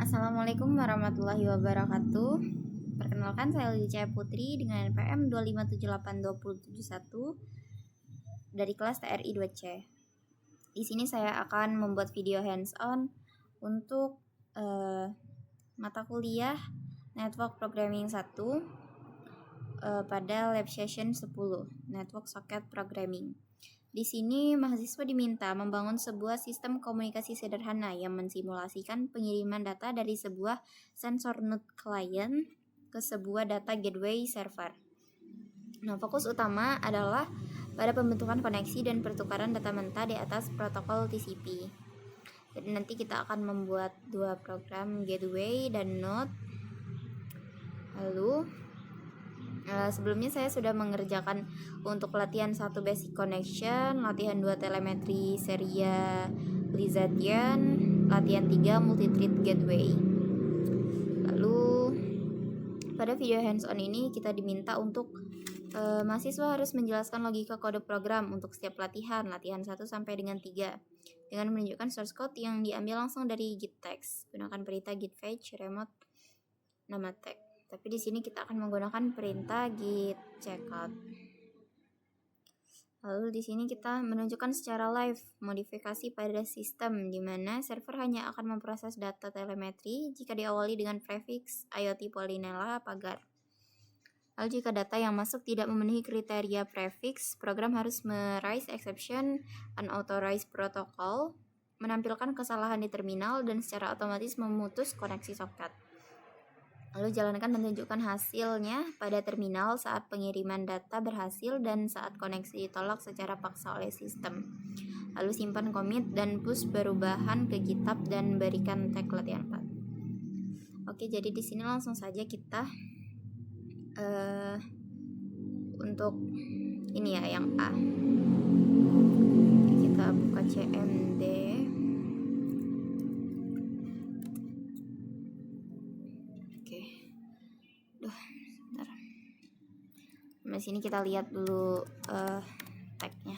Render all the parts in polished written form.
Assalamualaikum warahmatullahi wabarakatuh. Perkenalkan, saya Licia Putri dengan NPM 2578271 dari kelas TRI 2C. Di sini saya akan membuat video hands-on untuk mata kuliah Network Programming 1 pada lab session 10, Network Socket Programming. Di sini mahasiswa diminta membangun sebuah sistem komunikasi sederhana yang mensimulasikan pengiriman data dari sebuah sensor node client ke sebuah data gateway server. Nah, fokus utama adalah pada pembentukan koneksi dan pertukaran data mentah di atas protokol TCP. Jadi nanti kita akan membuat dua program gateway dan node. Lalu sebelumnya saya sudah mengerjakan untuk latihan 1 basic connection, latihan 2 telemetri serialization, latihan 3 multi-thread gateway. Lalu pada video hands-on ini kita diminta untuk mahasiswa harus menjelaskan logika kode program untuk setiap latihan 1 sampai dengan 3 dengan menunjukkan source code yang diambil langsung dari git text. Gunakan perintah git fetch remote nama tag. Tapi di sini kita akan menggunakan perintah git checkout. Lalu di sini kita menunjukkan secara live modifikasi pada sistem di mana server hanya akan memproses data telemetri jika diawali dengan prefix IoT Polinella pagar. Lalu jika data yang masuk tidak memenuhi kriteria prefix, program harus raise exception unauthorized protocol, menampilkan kesalahan di terminal dan secara otomatis memutus koneksi soket. Lalu jalankan dan tunjukkan hasilnya pada terminal saat pengiriman data berhasil dan saat koneksi ditolak secara paksa oleh sistem. Lalu simpan commit dan push perubahan ke GitHub dan berikan tag latihan 4. Oke, jadi di sini langsung saja kita untuk ini ya yang A. Kita buka CMD. Di sini kita lihat dulu tagnya.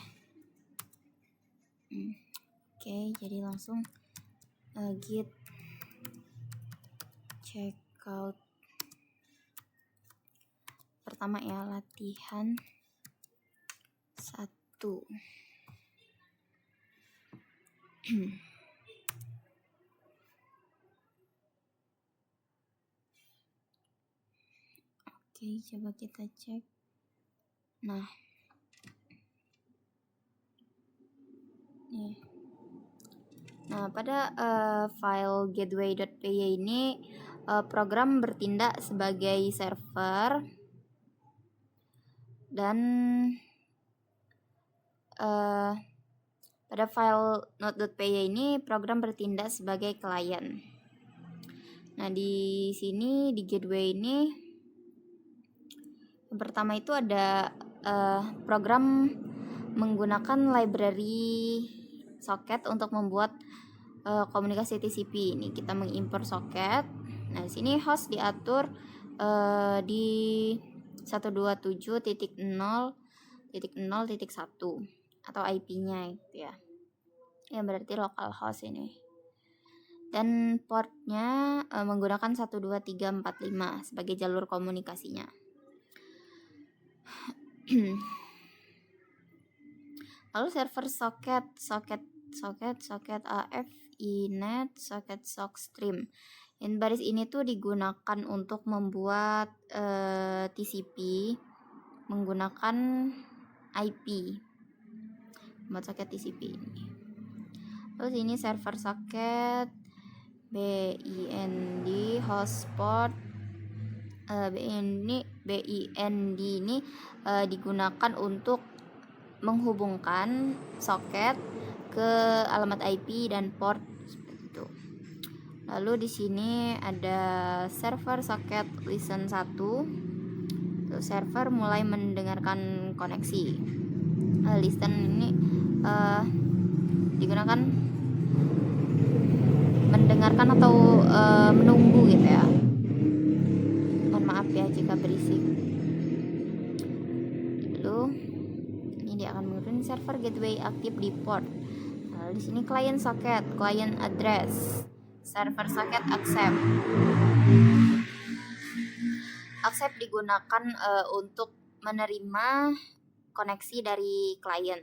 Oke, jadi langsung git checkout. Pertama ya, latihan 1. Oke, coba kita cek. Nah, nih. Nah, pada file gateway.py ini program bertindak sebagai server dan pada file node.py ini program bertindak sebagai klien. Nah, di sini di gateway ini yang pertama itu ada program menggunakan library socket untuk membuat komunikasi TCP. Ini kita mengimport socket. Nah, di sini host diatur di 127.0.0.1 atau IP-nya gitu ya. Yang berarti localhost ini. Dan portnya menggunakan 12345 sebagai jalur komunikasinya. Lalu server socket AF, inet, socket sockstream. Dan baris ini tuh digunakan untuk membuat TCP menggunakan IP. Membuat socket TCP ini. Terus ini server socket BIND hotspot BIND ini digunakan untuk menghubungkan soket ke alamat IP dan port seperti itu. Lalu di sini ada server socket listen 1. Server mulai mendengarkan koneksi. Listen ini digunakan mendengarkan atau menunggu gitu ya. Mohon maaf ya jika berisik. Lalu ini dia akan mengirim server gateway aktif di port. Lalu di sini client socket, client address server socket accept. Accept digunakan untuk menerima koneksi dari klien.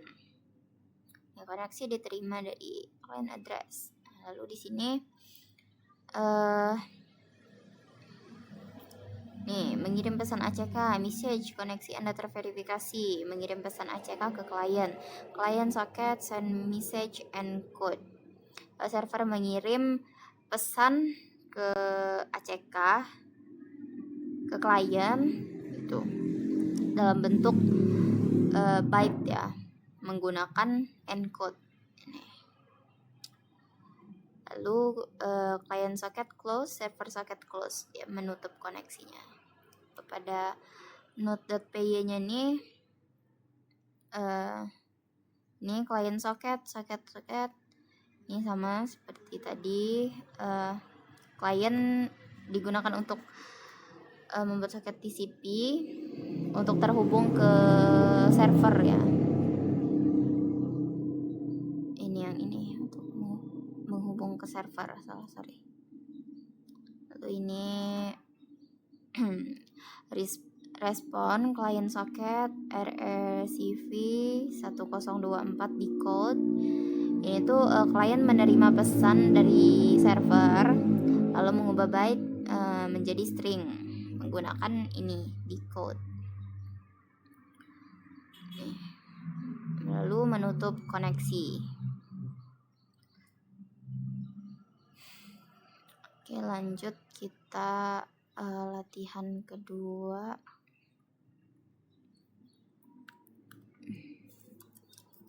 Ya, koneksi diterima dari client address. Lalu di sini mengirim pesan ACK, message koneksi Anda terverifikasi, mengirim pesan ACK ke klien. Client socket send message and code. Server mengirim pesan ke ACK ke klien itu dalam bentuk byte ya, menggunakan encode ini. Lalu client socket close, server socket close, dia menutup koneksinya. Pada node.py-nya nih ini client socket ini sama seperti tadi. Client digunakan untuk membuat soket TCP untuk terhubung ke server ya. Ini yang ini untuk menghubung ke server, sorry. Lalu ini respon client socket RECV 1024 decode. Ini tuh klien menerima pesan dari server lalu mengubah byte menjadi string menggunakan ini decode. Lalu menutup koneksi. Oke, lanjut kita latihan kedua.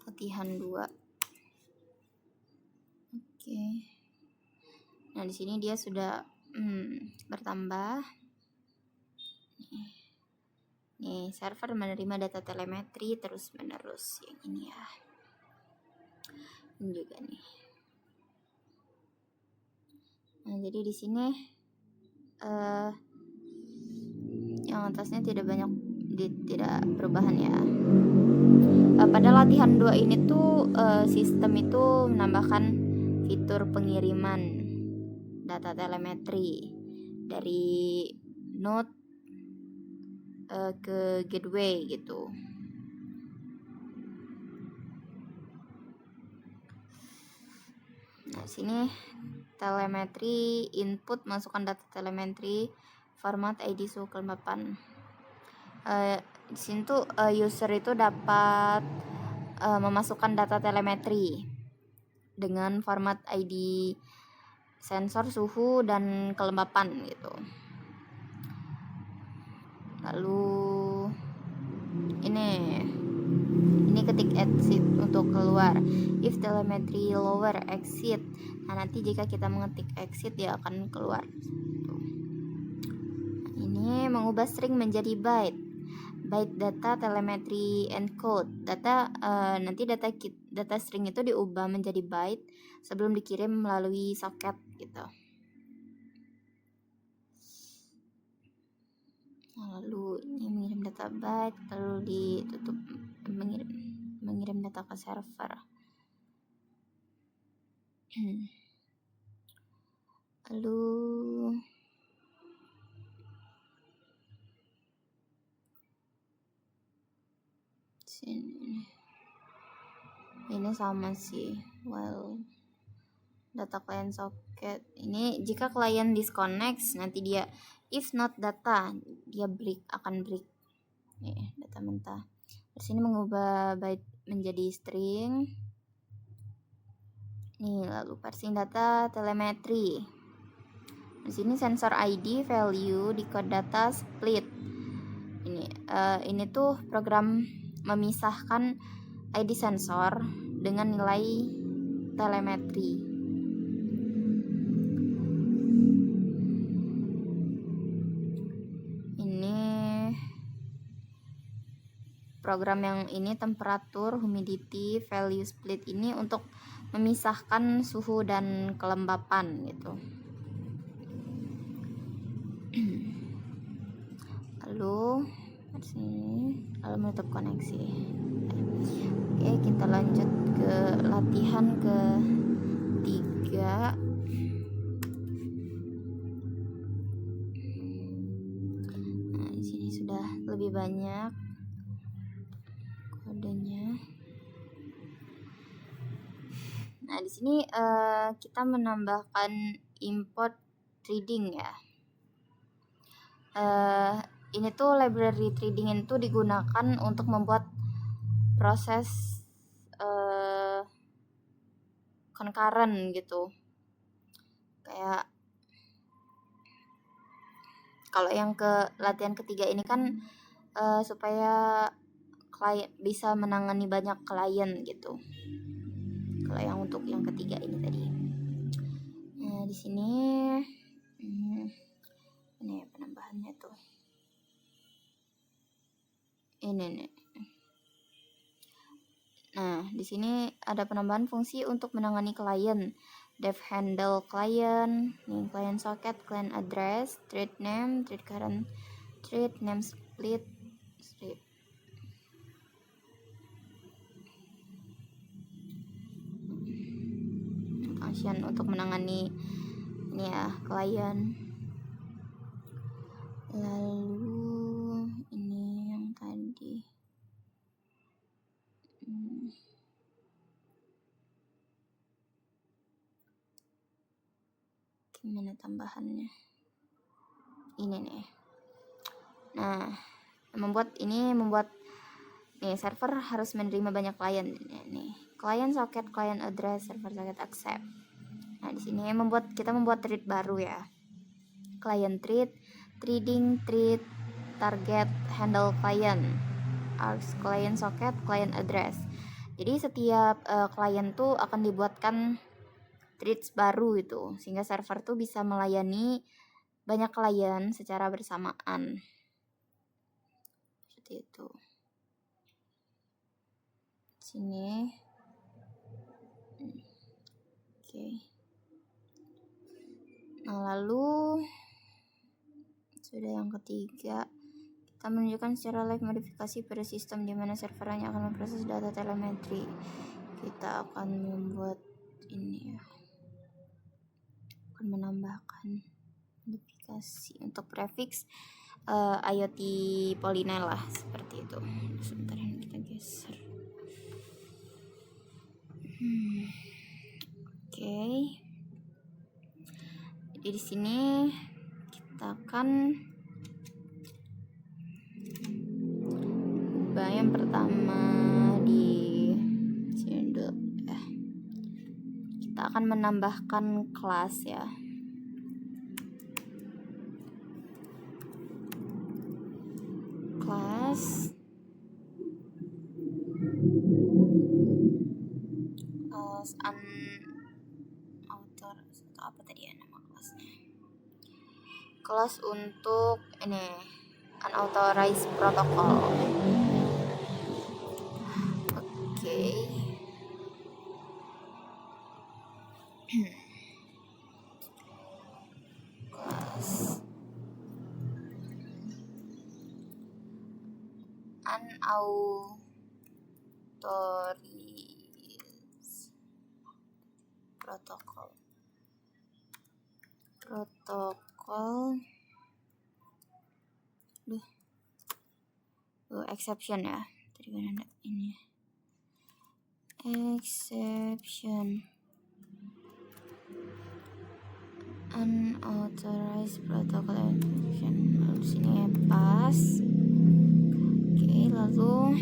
Latihan 2. Oke. Nah, di sini dia sudah bertambah. Nih, server menerima data telemetri terus menerus. Yang ini ya. Ini juga nih. Nah, jadi di sini yang atasnya tidak perubahan ya. Pada latihan 2 ini tuh sistem itu menambahkan fitur pengiriman data telemetri dari node ke gateway gitu. Nah, sini telemetri input, masukkan data telemetri format ID suhu kelembapan. Di sini tuh user itu dapat memasukkan data telemetri dengan format ID sensor suhu dan kelembapan gitu. Lalu ini ketik exit untuk keluar. If telemetry lower exit. Nah, nanti jika kita mengetik exit dia akan keluar. Ini mengubah string menjadi byte. Byte data telemetry encode. Nanti data string itu diubah menjadi byte sebelum dikirim melalui soket gitu. Lalu ini mengirim data byte, lalu ditutup mengirim data ke server. Lalu sini ini sama sih. Data client socket ini jika klien disconnect nanti dia if not data dia akan break. Nih, data mentah. Terus ini mengubah byte menjadi string. Nih, lalu parsing data telemetri. Di sini sensor ID, value, decode data, split. Ini tuh program memisahkan ID sensor dengan nilai telemetri. Program yang ini temperatur, humidity, value split ini untuk memisahkan suhu dan kelembapan gitu. Lalu menutup koneksi. Oke, kita lanjut ke latihan ke-3. lebih banyak kodenya. Nah, di sini kita menambahkan import threading ya. Ini tuh library threading itu digunakan untuk membuat proses concurrent gitu. Kayak kalau yang ke latihan ketiga ini kan supaya klien bisa menangani banyak klien gitu. Kalau yang untuk yang ketiga ini tadi. Nah, di sini ini penambahannya tuh. Ini nih. Nah, di sini ada penambahan fungsi untuk menangani klien. Dev handle client, nih client socket, client address, thread name, thread current, thread name split, function untuk menangani ini ya klien. Lalu ini yang tadi gimana tambahannya ini nih. Nah, membuat nih server harus menerima banyak klien nih. Client socket, client address, server socket accept. Nah, di sini kita membuat thread baru ya. Client thread, threading thread, target handle client, args client socket, client address. Jadi setiap klien tuh akan dibuatkan threads baru itu, sehingga server tuh bisa melayani banyak klien secara bersamaan. Seperti itu. Sini. Oke. Nah, lalu sudah yang ketiga, kita menunjukkan secara live modifikasi pada sistem di mana server hanya akan memproses data telemetri. Kita akan membuat ini ya. Akan menambahkan modifikasi untuk prefix IoT Polyne lah, seperti itu. Sebentar ini kita geser. Oke. Jadi di sini kita akan ubah yang pertama di sini dulu. Kita akan menambahkan kelas ya. Kelas unauthor atau apa tadi ya nama kelasnya? Kelas untuk ini unauthorized protocol. Oke. Kelas unauthorized protocol. Exception ya. Tadi kan ada ini. Exception. Unauthorized protocol exception. Lalu sini pas. Oke, lalu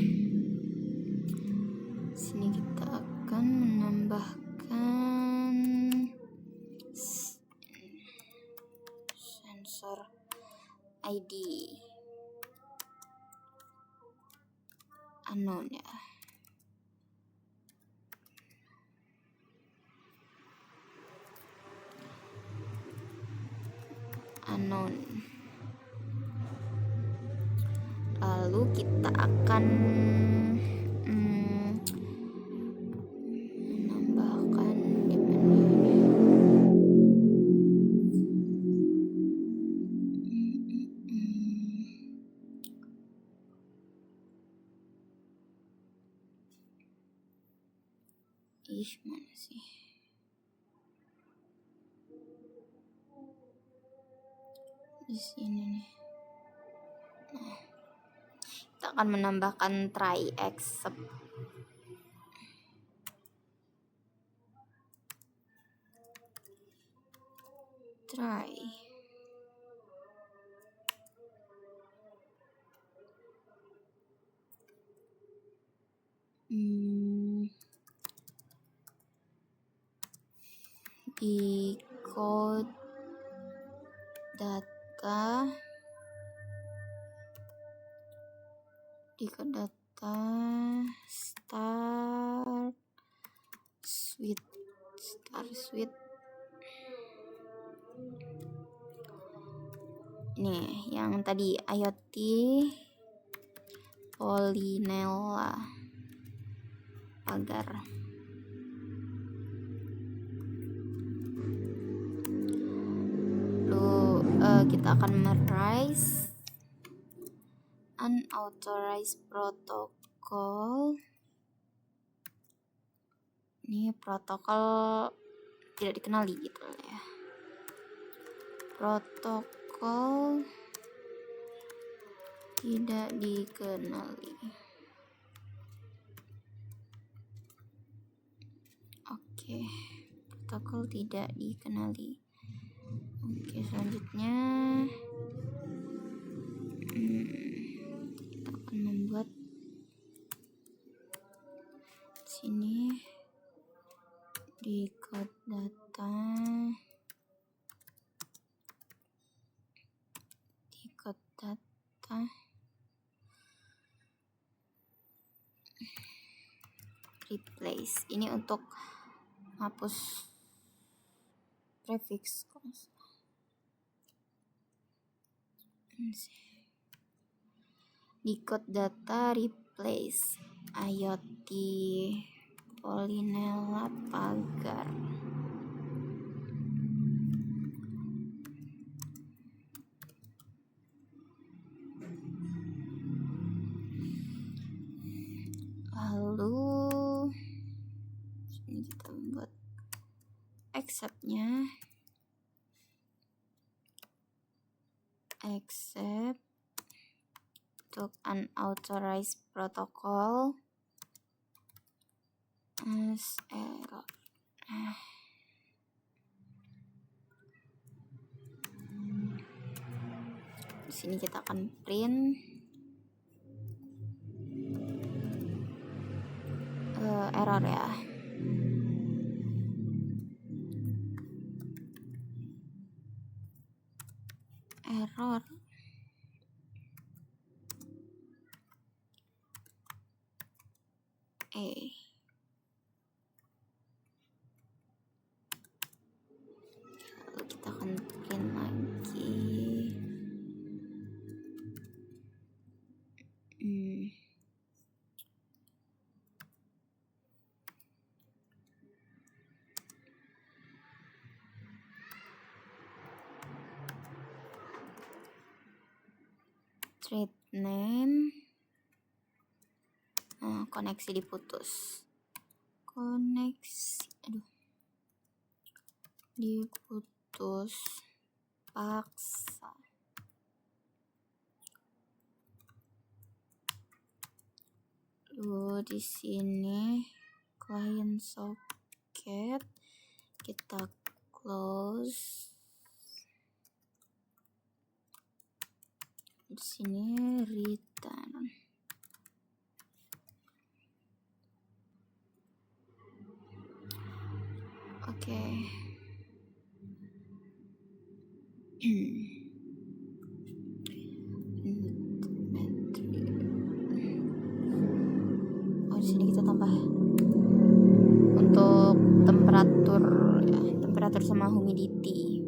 sini kita akan menambahkan sensor ID unknown ya. Unknown. Lalu kita akan menambahkan mana sih? Di sini nih. Nah, akan menambahkan try except. Try. Di code data start with nih yang tadi IoT Polinella pagar. Kita akan merise unauthorized protocol. Ini protokol tidak dikenali gitu ya. Protokol tidak dikenali. Oke, protokol tidak dikenali. Oke, selanjutnya kita akan membuat sini di code data replace. Ini untuk hapus prefix. Di code data replace IoT Polinella pagar. Lalu ini kita membuat accept-nya. Accept untuk unauthorized protocol as error. Di sini kita akan print error ya. Error. Lalu kita akan print lagi. Thread name. Koneksi diputus. Diputus paksa. Lalu di sini client socket kita close. Di sini return. Oke. Di sini kita tambah untuk temperatur ya, temperatur sama humidity.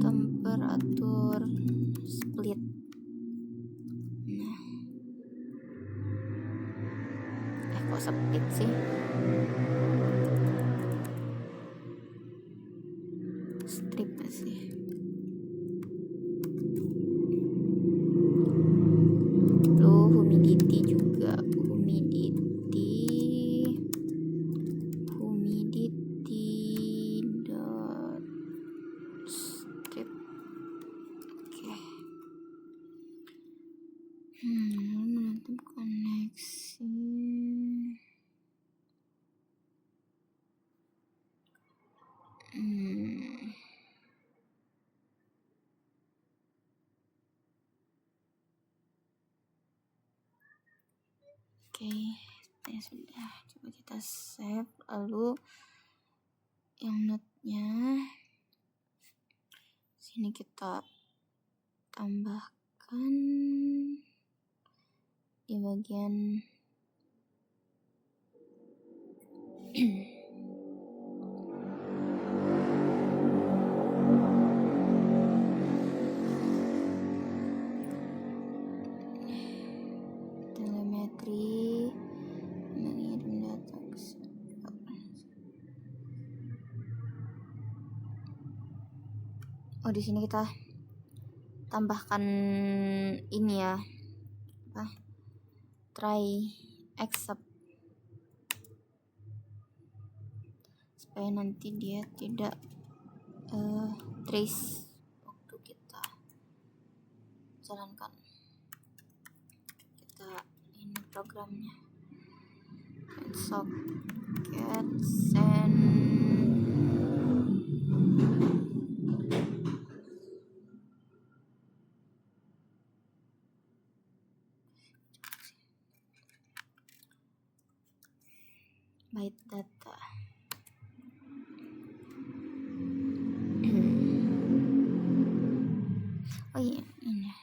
Temperatur split. Kok split sih? Strip sih. Lalu humidity juga. Humidity dot Oke, ya sudah. Coba kita save. Lalu yang notnya sini kita tambahkan di bagian telemetri mengirim data ke di sini kita tambahkan ini ya, try accept, supaya nanti dia tidak trace waktu kita jalankan. Kita ini programnya, socket send byte data. Oh iya, ini.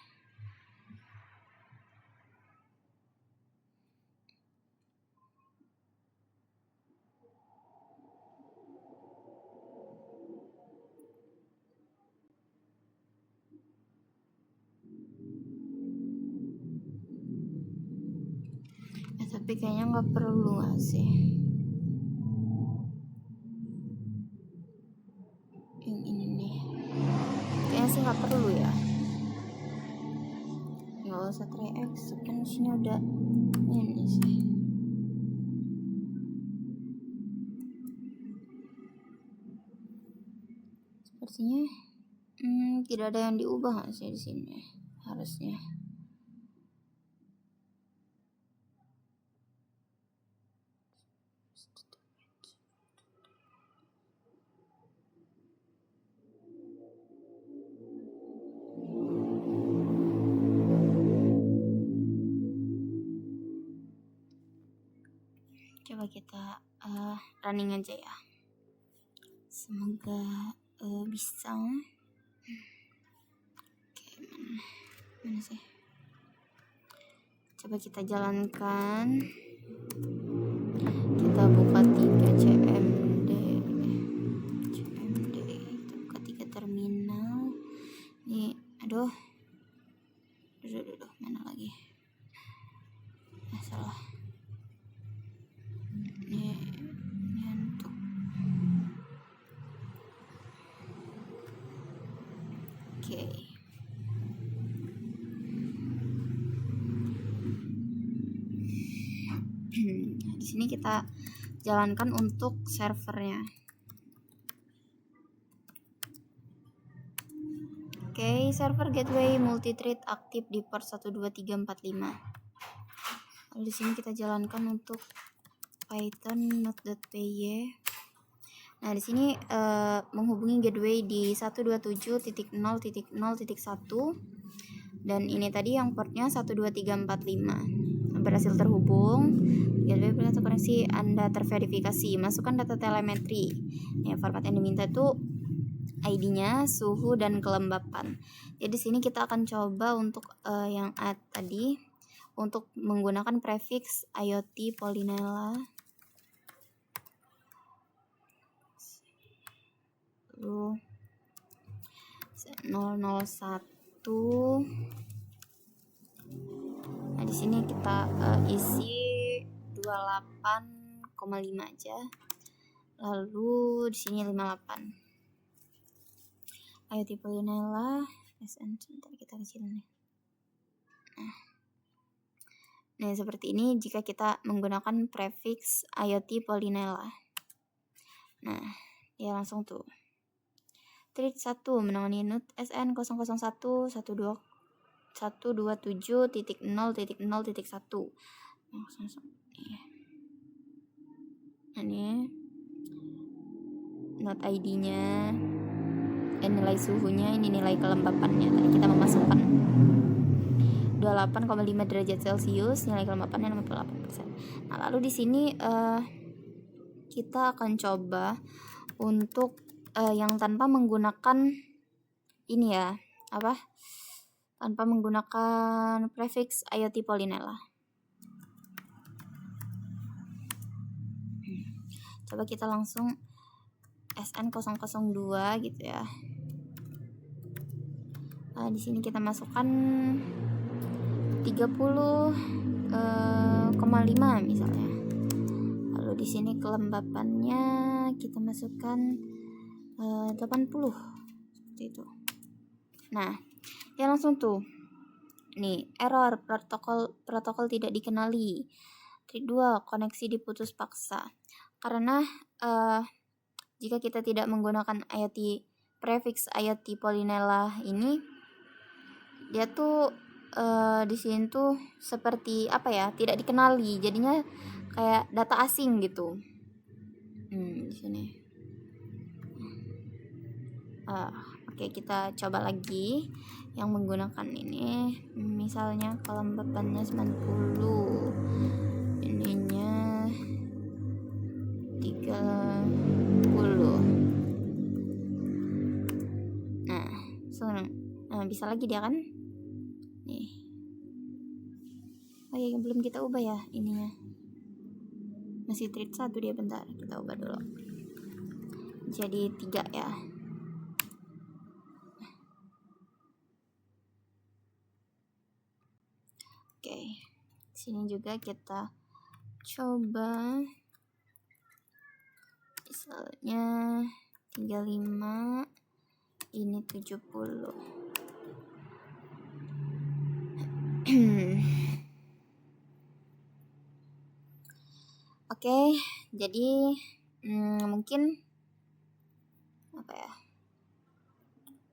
Tapi kayaknya nggak perlu nggak sih? Yang ini nih, kayaknya sih nggak perlu ya. Nggak usah try accept, kan di sini udah ini sih. Sepertinya tidak ada yang diubah nggak sih di sini harusnya. Coba kita running aja ya, semoga bisa. Oke, mana sih? Coba kita jalankan. Kita buka 3 CMD, kita buka 3 terminal. Nih, aduh, mana lagi? Salah. Ini untuk oke. Di sini kita jalankan untuk servernya. Oke, server gateway multithread aktif di port 12345. Lalu di sini kita jalankan untuk Python node.py. Nah, di sini menghubungi gateway di 127.0.0.1 dan ini tadi yang portnya 12345. Berhasil terhubung. Gateway berkata koneksi Anda terverifikasi. Masukkan data telemetri. Ya, format yang diminta itu ID-nya, suhu dan kelembapan. Jadi di sini kita akan coba untuk yang add tadi untuk menggunakan prefix IoT Polinella. Lalu 001. Nah, di sini kita isi 28,5 aja. Lalu di sini 58. IoT Polinella SN, sebentar kita kecilin nih. Nah, seperti ini jika kita menggunakan prefix IoT Polinella. Nah, ya langsung tuh. Thread 1 menangani node SN 001.127.0.0.1. Ini node ID-nya, nilai suhunya, ini nilai kelembapannya. Tadi kita memasukkan. 28,5 derajat Celcius, nilai kelembapannya 58%. Nah, lalu di sini kita akan coba untuk yang tanpa menggunakan ini ya, tanpa menggunakan prefix IoT Polynella. Coba kita langsung SN002 gitu ya. Nah, di sini kita masukkan 30,5 misalnya. Lalu di sini kelembapannya kita masukkan 80 seperti itu. Nah, ya langsung tuh. Nih, error protokol tidak dikenali. Trik 2, koneksi diputus paksa. Karena jika kita tidak menggunakan prefix IoT Polynella ini, dia tuh di sini tuh seperti tidak dikenali, jadinya kayak data asing gitu. Di sini. Oke, kita coba lagi yang menggunakan ini. Misalnya kelembapannya 90, ininya 30. Nah, bisa lagi dia kan? Nih. Oh ya, belum kita ubah ya ininya. Masih treat 1 dia, bentar. Kita ubah dulu. Jadi 3 ya. Oke. Sini juga kita coba misalnya 35, ini 70. Oke, jadi mungkin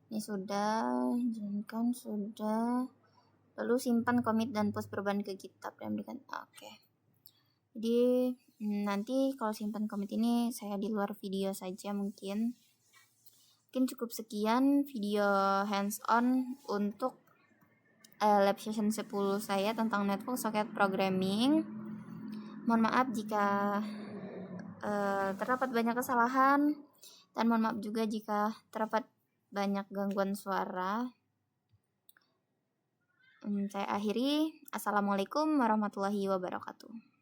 ini sudah, izinkan sudah, lalu simpan komit dan post perubahan ke GitHub dan berikan. Oke. Jadi nanti kalau simpan komit ini saya di luar video saja mungkin cukup sekian video hands on untuk lab session 10 saya tentang network socket programming. Mohon maaf jika terdapat banyak kesalahan, dan mohon maaf juga jika terdapat banyak gangguan suara. Saya akhiri. Assalamualaikum warahmatullahi wabarakatuh.